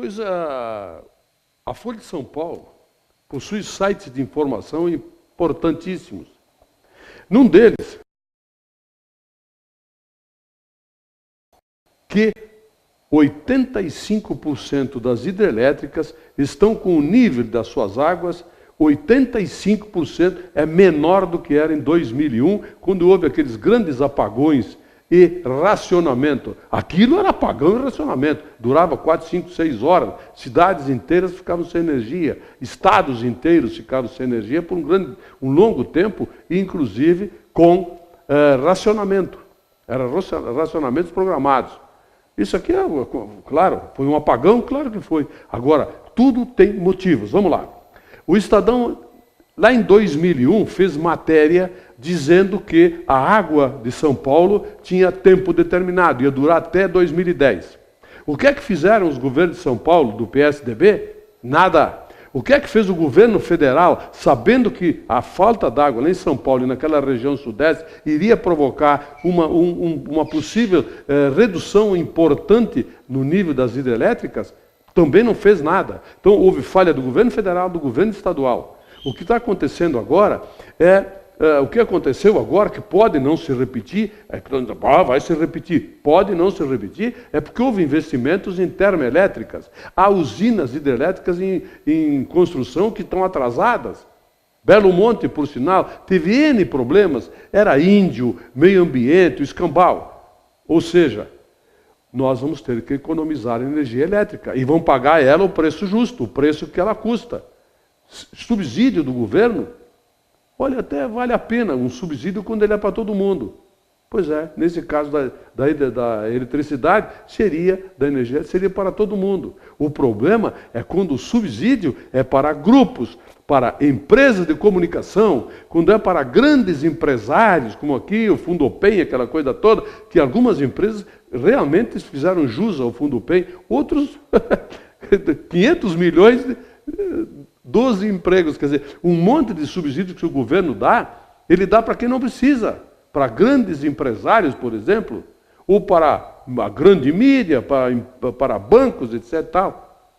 Pois a Folha de São Paulo possui sites de informação importantíssimos. Num deles, que 85% das hidrelétricas estão com o nível das suas águas, 85% é menor do que era em 2001, quando houve aqueles grandes apagões e racionamento. Aquilo era apagão e racionamento. Durava 4, 5, 6 horas. Cidades inteiras ficavam sem energia. Estados inteiros ficavam sem energia por um longo tempo, inclusive com racionamento. Eram racionamentos programados. Isso aqui, claro, foi um apagão? Claro que foi. Agora, tudo tem motivos. Vamos lá. O Estadão, lá em 2001, fez matéria dizendo que a água de São Paulo tinha tempo determinado, ia durar até 2010. O que é que fizeram os governos de São Paulo, do PSDB? Nada. O que é que fez o governo federal, sabendo que a falta d'água lá em São Paulo e naquela região sudeste iria provocar uma possível redução importante no nível das hidrelétricas? Também não fez nada. Então houve falha do governo federal, do governo estadual. O que está acontecendo agora o que aconteceu agora, que pode não se repetir, vai se repetir, pode não se repetir, é porque houve investimentos em termoelétricas. Há usinas hidrelétricas em construção que estão atrasadas. Belo Monte, por sinal, teve N problemas, era índio, meio ambiente, escambau. Ou seja, nós vamos ter que economizar energia elétrica e vão pagar ela o preço justo, o preço que ela custa. Subsídio do governo? Olha, até vale a pena um subsídio quando ele é para todo mundo. Pois é, nesse caso da eletricidade, da energia, seria para todo mundo. O problema é quando o subsídio é para grupos, para empresas de comunicação, quando é para grandes empresários, como aqui o Fundopem, aquela coisa toda, que algumas empresas realmente fizeram jus ao Fundopem, outros 500 milhões... 12 empregos, quer dizer, um monte de subsídios que o governo dá, ele dá para quem não precisa. Para grandes empresários, por exemplo, ou para a grande mídia, para bancos, etc. Tal.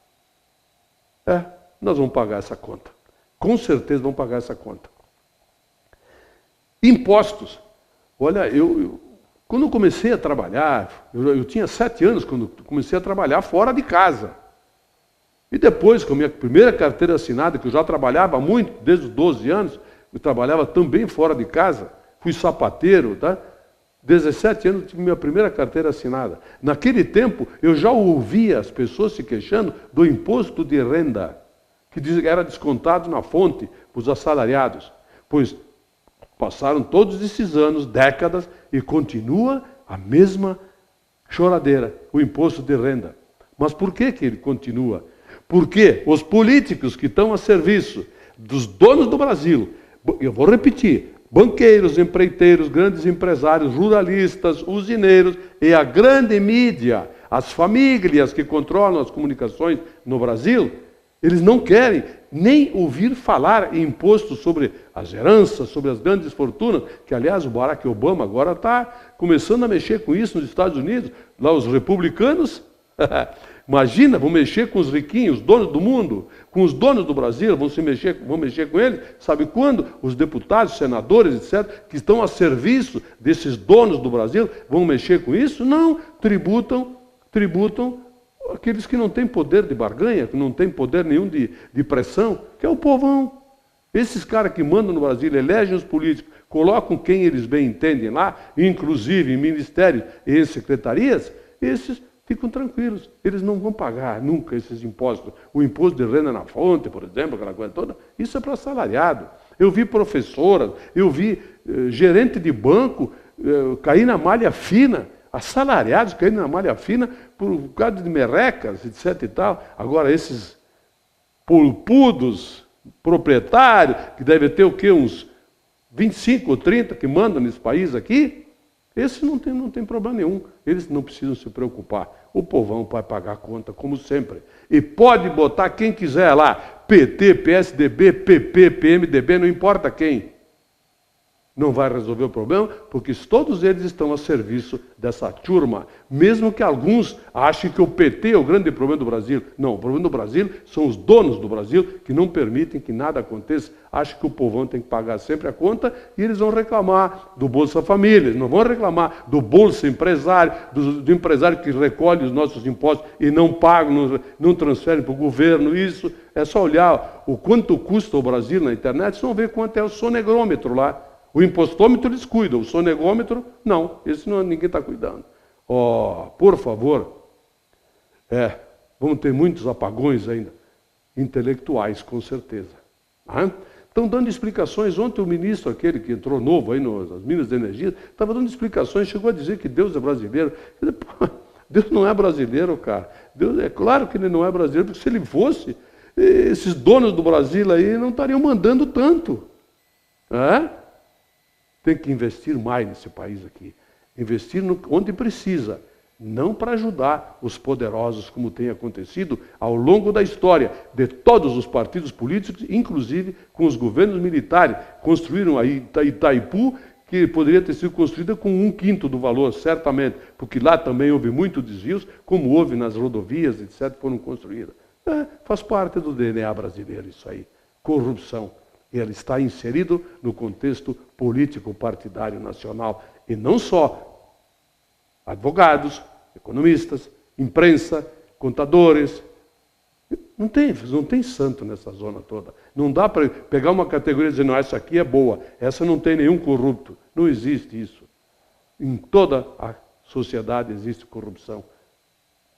Nós vamos pagar essa conta. Com certeza vamos pagar essa conta. Impostos. Olha, quando eu comecei a trabalhar, eu tinha 7 anos quando comecei a trabalhar fora de casa. E depois, com a minha primeira carteira assinada, que eu já trabalhava muito, desde os 12 anos, eu trabalhava também fora de casa, fui sapateiro, tá? 17 anos eu tive minha primeira carteira assinada. Naquele tempo, eu já ouvia as pessoas se queixando do imposto de renda, que era descontado na fonte para os assalariados. Pois passaram todos esses anos, décadas, e continua a mesma choradeira, o imposto de renda. Mas por que ele continua? Porque os políticos que estão a serviço dos donos do Brasil, eu vou repetir, banqueiros, empreiteiros, grandes empresários, ruralistas, usineiros e a grande mídia, as famílias que controlam as comunicações no Brasil, eles não querem nem ouvir falar em imposto sobre as heranças, sobre as grandes fortunas, que aliás o Barack Obama agora está começando a mexer com isso nos Estados Unidos, lá os republicanos... Imagina, vão mexer com os riquinhos, os donos do mundo, com os donos do Brasil, vão mexer com eles. Sabe quando? Os deputados, senadores, etc., que estão a serviço desses donos do Brasil, vão mexer com isso? Não, tributam aqueles que não têm poder de barganha, que não têm poder nenhum de pressão, que é o povão. Esses caras que mandam no Brasil, elegem os políticos, colocam quem eles bem entendem lá, inclusive em ministérios e em secretarias, esses... ficam tranquilos, eles não vão pagar nunca esses impostos. O imposto de renda na fonte, por exemplo, aquela coisa toda, isso é para assalariado. Eu vi professoras, eu vi gerente de banco cair na malha fina, assalariados caírem na malha fina por causa de merrecas, etc. e tal. Agora, esses polpudos proprietários, que devem ter o quê? Uns 25 ou 30 que mandam nesse país aqui, esse não tem problema nenhum. Eles não precisam se preocupar. O povão vai pagar a conta, como sempre. E pode botar quem quiser lá. PT, PSDB, PP, PMDB, não importa quem. Não vai resolver o problema, porque todos eles estão a serviço dessa turma. Mesmo que alguns achem que o PT é o grande problema do Brasil. Não, o problema do Brasil são os donos do Brasil que não permitem que nada aconteça. Acham que o povão tem que pagar sempre a conta e eles vão reclamar do Bolsa Família, eles não vão reclamar do Bolsa Empresário, do empresário que recolhe os nossos impostos e não pagam, não transferem para o governo. Isso é só olhar o quanto custa o Brasil na internet, vocês vão ver quanto é o sonegrômetro lá. O impostômetro eles cuidam, o sonegômetro, não. Esse não, ninguém está cuidando. Por favor, vamos ter muitos apagões ainda. Intelectuais, com certeza. Estão dando explicações. Ontem o ministro, aquele que entrou novo aí nas Minas de Energia, estava dando explicações, chegou a dizer que Deus é brasileiro. Deus não é brasileiro, cara. Deus, é claro que ele não é brasileiro, porque se ele fosse, esses donos do Brasil aí não estariam mandando tanto. Tem que investir mais nesse país aqui. Investir onde precisa. Não para ajudar os poderosos, como tem acontecido ao longo da história de todos os partidos políticos, inclusive com os governos militares. Construíram a Itaipu, que poderia ter sido construída com 1/5 do valor, certamente, porque lá também houve muitos desvios, como houve nas rodovias, etc., que foram construídas. Faz parte do DNA brasileiro isso aí. Corrupção. Ele está inserido no contexto político partidário nacional. E não só advogados, economistas, imprensa, contadores. Não tem santo nessa zona toda. Não dá para pegar uma categoria e dizer, não, essa aqui é boa, essa não tem nenhum corrupto. Não existe isso. Em toda a sociedade existe corrupção.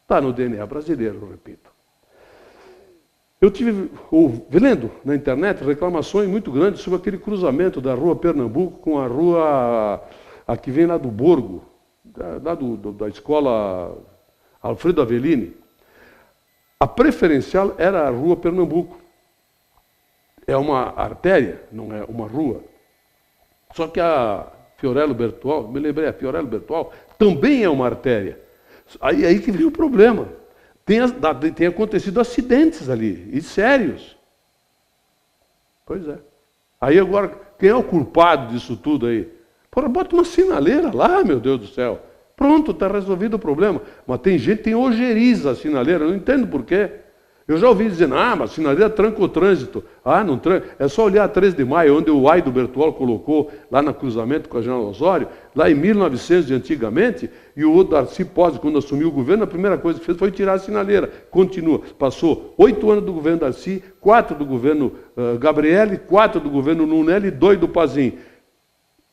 Está no DNA brasileiro, eu repito. Eu tive lendo na internet reclamações muito grandes sobre aquele cruzamento da rua Pernambuco com a rua a que vem lá do Borgo, da escola Alfredo Avellini. A preferencial era a rua Pernambuco. É uma artéria, não é uma rua. Só que a Fiorello Bertual, me lembrei, a Fiorello Bertual também é uma artéria. Aí que vem o problema. Tem acontecido acidentes ali, e sérios. Pois é. Aí agora, quem é o culpado disso tudo aí? Bota uma sinaleira lá, meu Deus do céu. Pronto, está resolvido o problema. Mas tem gente que tem ojeriza a sinaleira, eu não entendo por quê. Eu já ouvi dizendo, mas a sinaleira tranca o trânsito. Não tranca. É só olhar a 3 de maio, onde o Aido Bertual colocou, lá no cruzamento com a General Osório, lá em 1900 de antigamente, e o Darcy Pozzi, quando assumiu o governo, a primeira coisa que fez foi tirar a sinaleira. Continua. Passou 8 anos do governo Darcy, 4 do governo Gabrielli, 4 do governo Nunelli e 2 do Pazin.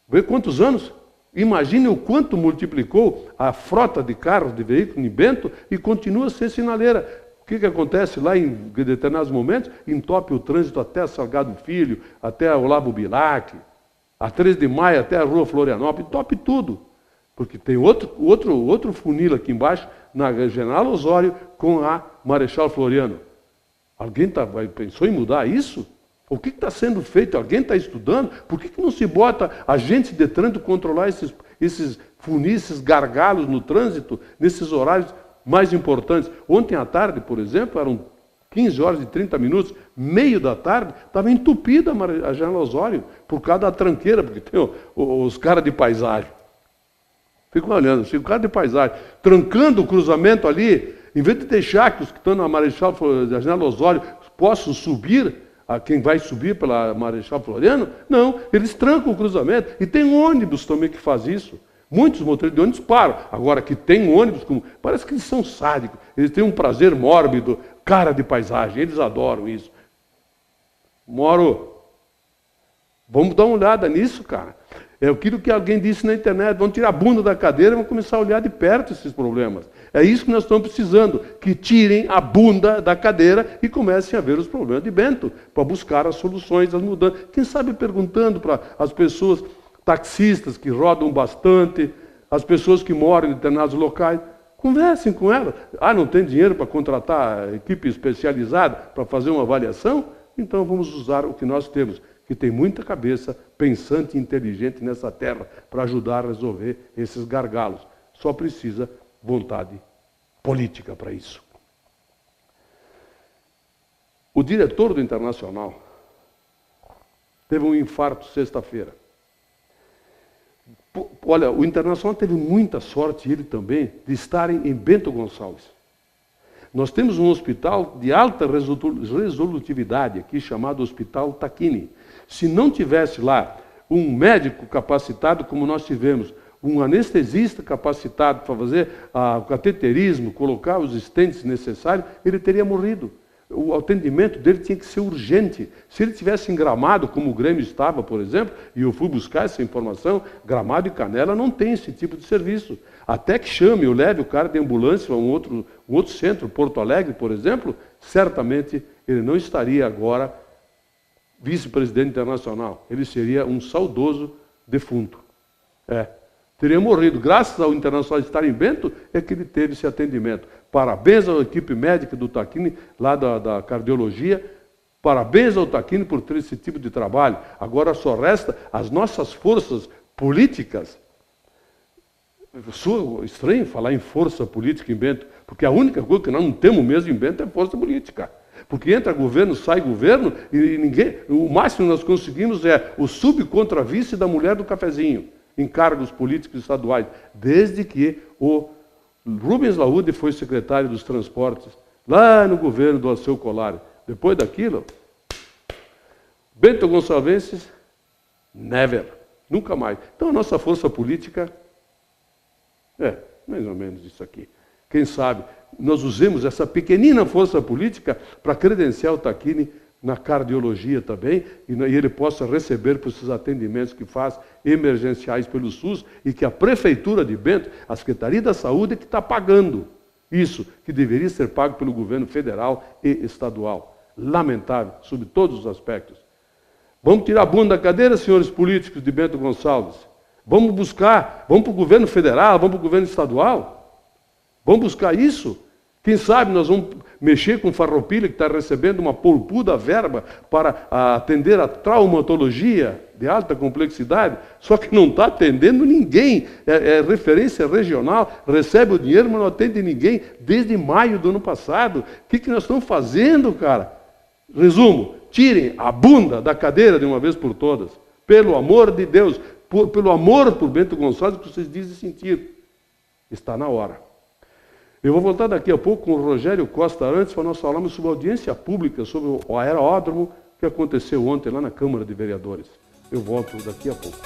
Vê quantos anos? Imagine o quanto multiplicou a frota de carros, de veículos em Bento, e continua sem sinaleira. O que acontece lá em determinados momentos? Entope o trânsito até Salgado Filho, até Olavo Bilac, a 3 de maio até a Rua Florianópolis, entope tudo. Porque tem outro funil aqui embaixo, na General Osório, com a Marechal Floriano. Alguém pensou em mudar isso? O que está sendo feito? Alguém está estudando? Por que não se bota agentes de trânsito controlar esses funis, esses gargalos no trânsito, nesses horários mais importantes? Ontem à tarde, por exemplo, eram 15 horas e 30 minutos, meio da tarde, estava entupida a General Osório, por causa da tranqueira, porque tem os caras de paisagem. Fico olhando, o cara de paisagem, trancando o cruzamento ali, em vez de deixar que os que estão na Marechal da General Osório possam subir, a quem vai subir pela Marechal Floriano, não, eles trancam o cruzamento. E tem ônibus também que faz isso. Muitos motoristas de ônibus param. Agora que tem ônibus, parece que eles são sádicos, eles têm um prazer mórbido, cara de paisagem, eles adoram isso. Vamos dar uma olhada nisso, cara. É aquilo que alguém disse na internet, vamos tirar a bunda da cadeira e vamos começar a olhar de perto esses problemas. É isso que nós estamos precisando, que tirem a bunda da cadeira e comecem a ver os problemas de Bento, para buscar as soluções, as mudanças. Quem sabe perguntando para as pessoas, taxistas que rodam bastante, as pessoas que moram em determinados locais, conversem com elas. Não tem dinheiro para contratar equipe especializada para fazer uma avaliação? Então vamos usar o que nós temos, que tem muita cabeça pensante e inteligente nessa terra para ajudar a resolver esses gargalos. Só precisa vontade política para isso. O diretor do Internacional teve um infarto sexta-feira. Olha, o Internacional teve muita sorte, ele também, de estarem em Bento Gonçalves. Nós temos um hospital de alta resolutividade aqui, chamado Hospital Tacchini. Se não tivesse lá um médico capacitado, como nós tivemos, um anestesista capacitado para fazer o cateterismo, colocar os stents necessários, ele teria morrido. O atendimento dele tinha que ser urgente. Se ele tivesse em Gramado, como o Grêmio estava, por exemplo, e eu fui buscar essa informação, Gramado e Canela não tem esse tipo de serviço. Até que chame, eu leve o cara de ambulância a um outro centro, Porto Alegre, por exemplo, certamente ele não estaria agora vice-presidente internacional. Ele seria um saudoso defunto. Teria morrido. Graças ao Internacional estar em Bento, é que ele teve esse atendimento. Parabéns à equipe médica do Tacchini, lá da cardiologia. Parabéns ao Tacchini por ter esse tipo de trabalho. Agora só resta as nossas forças políticas. É estranho falar em força política em Bento, porque a única coisa que nós não temos mesmo em Bento é força política. Porque entra governo, sai governo, e ninguém. O máximo que nós conseguimos é o subcontra-vice da mulher do cafezinho, em cargos políticos estaduais, desde que o Rubens Laude foi secretário dos transportes, lá no governo do Alceu Collari. Depois daquilo, Bento Gonçalves, never, nunca mais. Então a nossa força política mais ou menos isso aqui. Quem sabe nós usemos essa pequenina força política para credenciar o Tacchini na cardiologia também, e ele possa receber por esses atendimentos que faz emergenciais pelo SUS, e que a Prefeitura de Bento, a Secretaria da Saúde, é que está pagando isso, que deveria ser pago pelo governo federal e estadual. Lamentável, sob todos os aspectos. Vamos tirar a bunda da cadeira, senhores políticos de Bento Gonçalves. Vamos para o governo federal, vamos para o governo estadual. Vamos buscar isso. Quem sabe nós vamos mexer com o Farroupilha, que está recebendo uma polpuda verba para atender a traumatologia de alta complexidade, só que não está atendendo ninguém. É referência regional, recebe o dinheiro, mas não atende ninguém desde maio do ano passado. O que nós estamos fazendo, cara? Resumo, tirem a bunda da cadeira de uma vez por todas. Pelo amor de Deus, pelo amor por Bento Gonçalves que vocês dizem sentir. Está na hora. Eu vou voltar daqui a pouco com o Rogério Costa antes para nós falarmos sobre a audiência pública, sobre o aeródromo que aconteceu ontem lá na Câmara de Vereadores. Eu volto daqui a pouco.